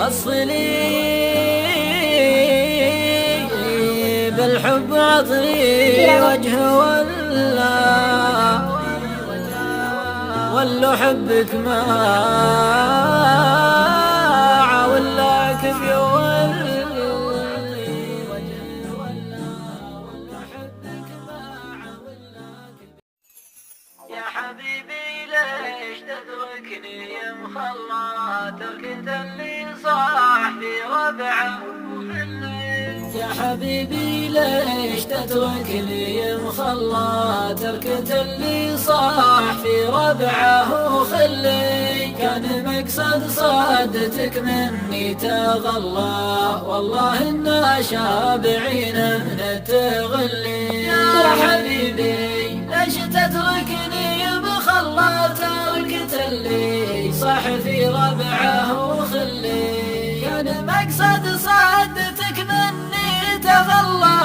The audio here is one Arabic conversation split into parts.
أصلي بالحب عطني وجه ولا حبك ما ولا كيف يولي وجه ولا حبك ما يا حبيبي ليش تتركني يا مخلى تركت اللي صاح في ربعه يا حبيبي ليش تتركني يا مخلى تركت اللي صاح في ربعه وخلي كان مقصد صادتك مني تغلى والله إنا شابعين من التغلي يا حبيبي ليش تتركني يا مخلى تركت اللي صاح في ربعه وخلي كان مقصد صادتك مني تغلى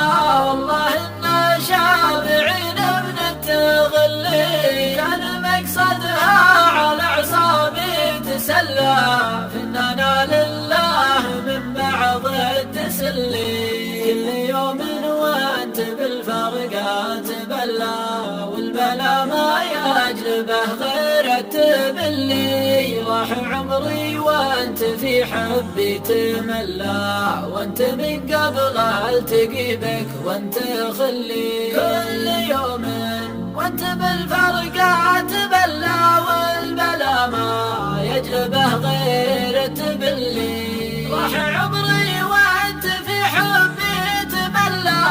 والله إنا شابعين من التغلي كان مقصدها على أعصابي تسلى فنانا لله من بعض التسلي كل يوم وانت بالفرقات بلا والبلا ما يجلبه غير التبلي راح عمري وانت في حبي تملى وانت من قبل التقي بك وانت خلي كل يوم وانت بالفرقات بلا والبلا ما يجلبه غير التبلي راح عمري وانت في حبي تملى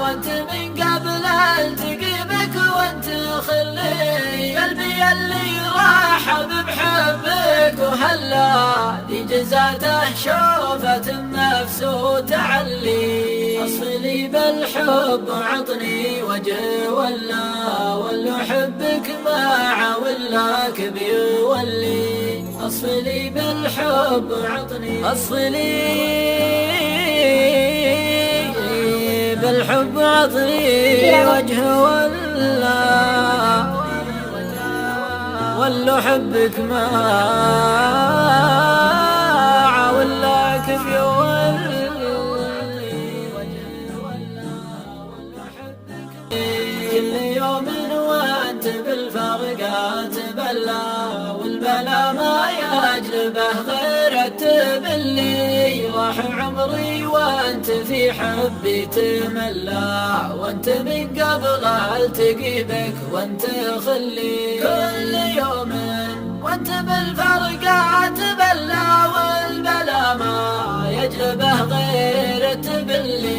وانت من قبل التقي بك وانت خلي قلبي اللي راح بحبك وهلا ذي جزاته شوفت النفس وتعلي أصلي بالحب عطني وجه ولا حبك ما ولا كبير ولي أصلي بالحب عطني أصلي بالحب عطني وجه ولا حبك ما ولا كيف يولي وجه ولا حبك كل يوم وانت بالفرقات بلا والبلا ما يجلبه غير التبلي راح عمري وانت في حبي تملى وانت من قبل التقي بك وانت خلي كل يوم وانت بالفرقات بلا والبلا ما يجلبه غير التبلي